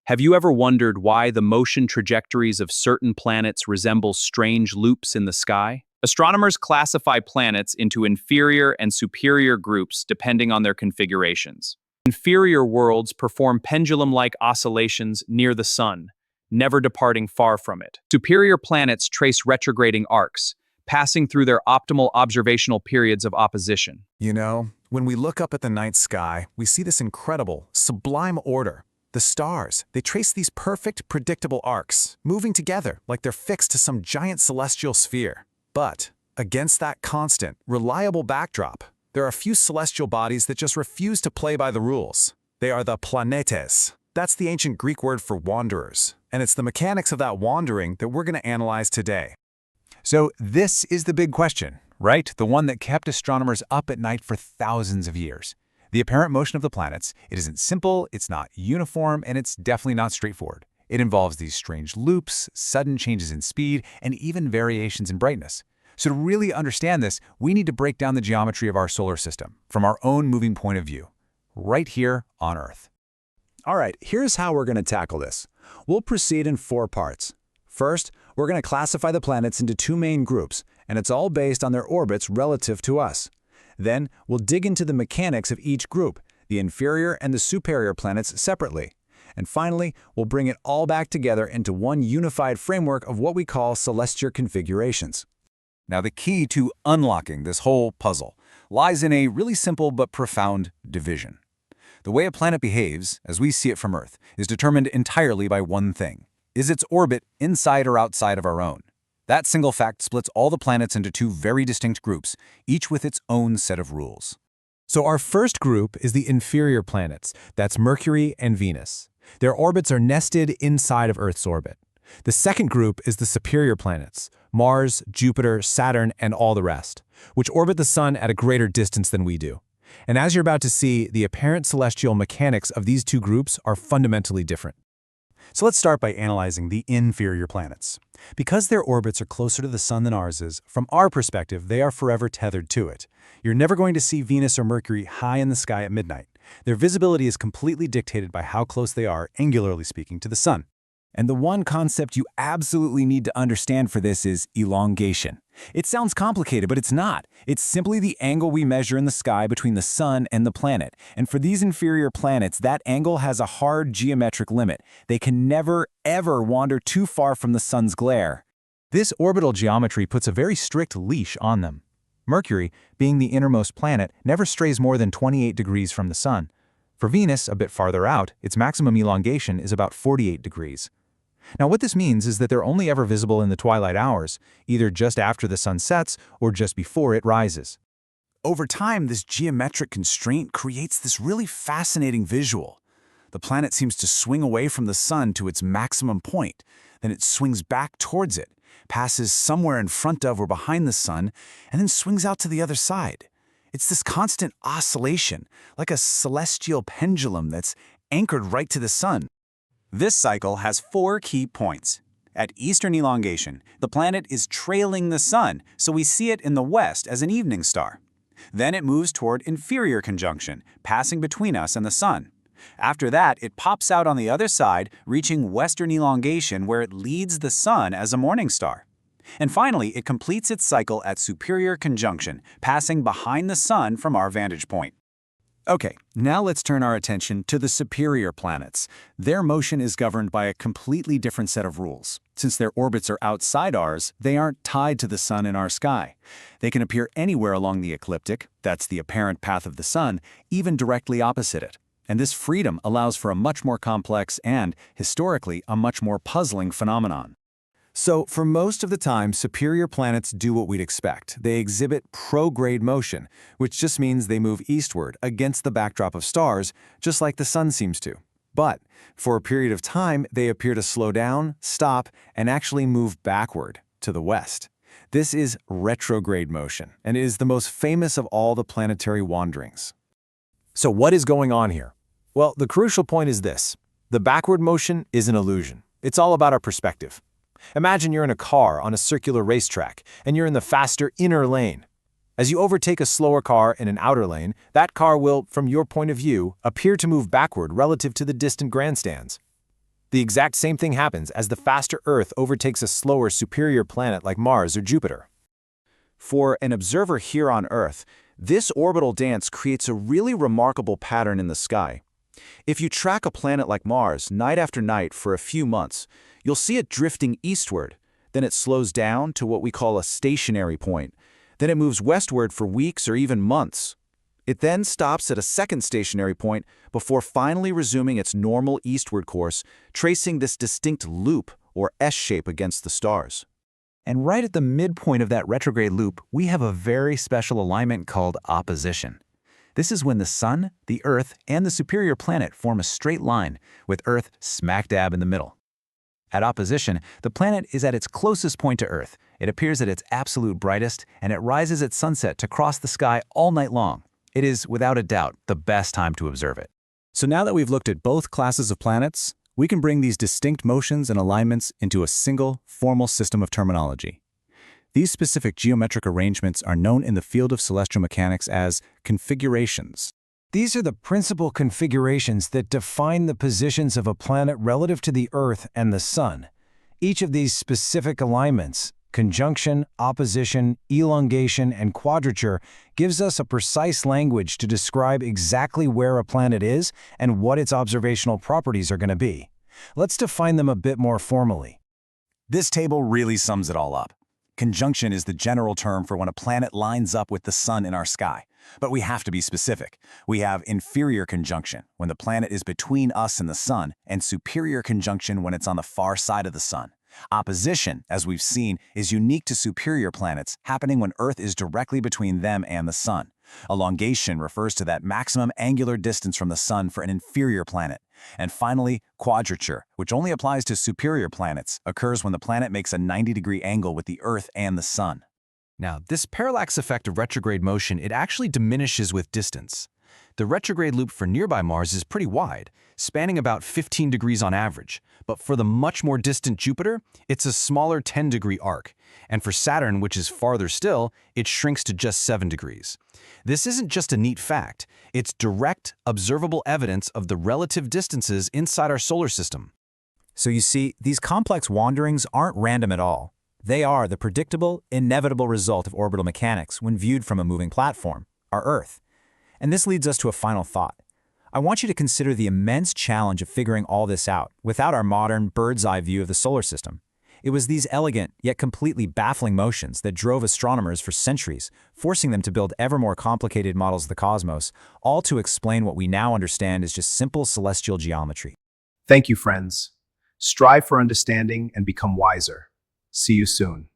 Have you ever wondered why the motion trajectories of certain planets resemble strange loops in the sky? Astronomers classify planets into inferior and superior groups depending on their configurations. Inferior worlds perform pendulum-like oscillations near the sun, never departing far from it. Superior planets trace retrograding arcs, passing through their optimal observational periods of opposition. You know, when we look up at the night sky, we see this incredible, sublime order. The stars, they trace these perfect, predictable arcs, moving together like they're fixed to some giant celestial sphere. But against that constant, reliable backdrop, there are a few celestial bodies that just refuse to play by the rules. They are the planetes. That's the ancient Greek word for wanderers. And it's the mechanics of that wandering that we're going to analyze today. So this is the big question, right? The one that kept astronomers up at night for thousands of years. The apparent motion of the planets, it isn't simple, it's not uniform, and it's definitely not straightforward. It involves these strange loops, sudden changes in speed, and even variations in brightness. So to really understand this, we need to break down the geometry of our solar system from our own moving point of view, right here on Earth. All right, here's how we're going to tackle this. We'll proceed in 4 parts. First, we're going to classify the planets into 2 main groups, and it's all based on their orbits relative to us. Then, we'll dig into the mechanics of each group, the inferior and the superior planets separately. And finally, we'll bring it all back together into one unified framework of what we call celestial configurations. Now the key to unlocking this whole puzzle lies in a really simple but profound division. The way a planet behaves, as we see it from Earth, is determined entirely by one thing. Is its orbit inside or outside of our own? That single fact splits all the planets into 2 very distinct groups, each with its own set of rules. So our first group is the inferior planets. That's Mercury and Venus. Their orbits are nested inside of Earth's orbit. The second group is the superior planets, Mars, Jupiter, Saturn, and all the rest, which orbit the Sun at a greater distance than we do. And as you're about to see, the apparent celestial mechanics of these 2 groups are fundamentally different. So let's start by analyzing the inferior planets. Because their orbits are closer to the Sun than ours is, from our perspective, they are forever tethered to it. You're never going to see Venus or Mercury high in the sky at midnight. Their visibility is completely dictated by how close they are, angularly speaking, to the Sun. And the one concept you absolutely need to understand for this is elongation. It sounds complicated, but it's not. It's simply the angle we measure in the sky between the Sun and the planet. And for these inferior planets, that angle has a hard geometric limit. They can never, ever wander too far from the Sun's glare. This orbital geometry puts a very strict leash on them. Mercury, being the innermost planet, never strays more than 28 degrees from the Sun. For Venus, a bit farther out, its maximum elongation is about 48 degrees. Now what this means is that they're only ever visible in the twilight hours, either just after the sun sets or just before it rises. Over time, this geometric constraint creates this really fascinating visual. The planet seems to swing away from the Sun to its maximum point, then it swings back towards it, passes somewhere in front of or behind the Sun, and then swings out to the other side. It's this constant oscillation, like a celestial pendulum that's anchored right to the Sun. This cycle has 4 key points. At eastern elongation, the planet is trailing the Sun, so we see it in the west as an evening star. Then it moves toward inferior conjunction, passing between us and the Sun. After that, it pops out on the other side, reaching western elongation where it leads the Sun as a morning star. And finally, it completes its cycle at superior conjunction, passing behind the Sun from our vantage point. Okay, now let's turn our attention to the superior planets. Their motion is governed by a completely different set of rules. Since their orbits are outside ours, they aren't tied to the Sun in our sky. They can appear anywhere along the ecliptic, that's the apparent path of the Sun, even directly opposite it. And this freedom allows for a much more complex and, historically, a much more puzzling phenomenon. So, for most of the time, superior planets do what we'd expect. They exhibit prograde motion, which just means they move eastward against the backdrop of stars, just like the Sun seems to. But, for a period of time, they appear to slow down, stop, and actually move backward, to the west. This is retrograde motion, and is the most famous of all the planetary wanderings. So what is going on here? Well, the crucial point is this. The backward motion is an illusion. It's all about our perspective. Imagine you're in a car on a circular racetrack, and you're in the faster inner lane. As you overtake a slower car in an outer lane, that car will, from your point of view, appear to move backward relative to the distant grandstands. The exact same thing happens as the faster Earth overtakes a slower superior planet like Mars or Jupiter. For an observer here on Earth, this orbital dance creates a really remarkable pattern in the sky. If you track a planet like Mars night after night for a few months, you'll see it drifting eastward. Then it slows down to what we call a stationary point. Then it moves westward for weeks or even months. It then stops at a second stationary point before finally resuming its normal eastward course, tracing this distinct loop or S-shape against the stars. And right at the midpoint of that retrograde loop, we have a very special alignment called opposition. This is when the Sun, the Earth, and the superior planet form a straight line, with Earth smack dab in the middle. At opposition, the planet is at its closest point to Earth. It appears at its absolute brightest, and it rises at sunset to cross the sky all night long. It is, without a doubt, the best time to observe it. So now that we've looked at both classes of planets, we can bring these distinct motions and alignments into a single, formal system of terminology. These specific geometric arrangements are known in the field of celestial mechanics as configurations. These are the principal configurations that define the positions of a planet relative to the Earth and the Sun. Each of these specific alignments, conjunction, opposition, elongation, and quadrature, gives us a precise language to describe exactly where a planet is and what its observational properties are going to be. Let's define them a bit more formally. This table really sums it all up. Conjunction is the general term for when a planet lines up with the Sun in our sky. But we have to be specific. We have inferior conjunction, when the planet is between us and the Sun, and superior conjunction when it's on the far side of the Sun. Opposition, as we've seen, is unique to superior planets, happening when Earth is directly between them and the Sun. Elongation refers to that maximum angular distance from the Sun for an inferior planet. And finally, quadrature, which only applies to superior planets, occurs when the planet makes a 90-degree angle with the Earth and the Sun. Now, this parallax effect of retrograde motion, it actually diminishes with distance. The retrograde loop for nearby Mars is pretty wide, spanning about 15 degrees on average, but for the much more distant Jupiter, it's a smaller 10-degree arc, and for Saturn, which is farther still, it shrinks to just 7 degrees. This isn't just a neat fact, it's direct, observable evidence of the relative distances inside our solar system. So you see, these complex wanderings aren't random at all. They are the predictable, inevitable result of orbital mechanics when viewed from a moving platform, our Earth. And this leads us to a final thought. I want you to consider the immense challenge of figuring all this out without our modern bird's-eye view of the solar system. It was these elegant, yet completely baffling motions that drove astronomers for centuries, forcing them to build ever more complicated models of the cosmos, all to explain what we now understand as just simple celestial geometry. Thank you, friends. Strive for understanding and become wiser. See you soon.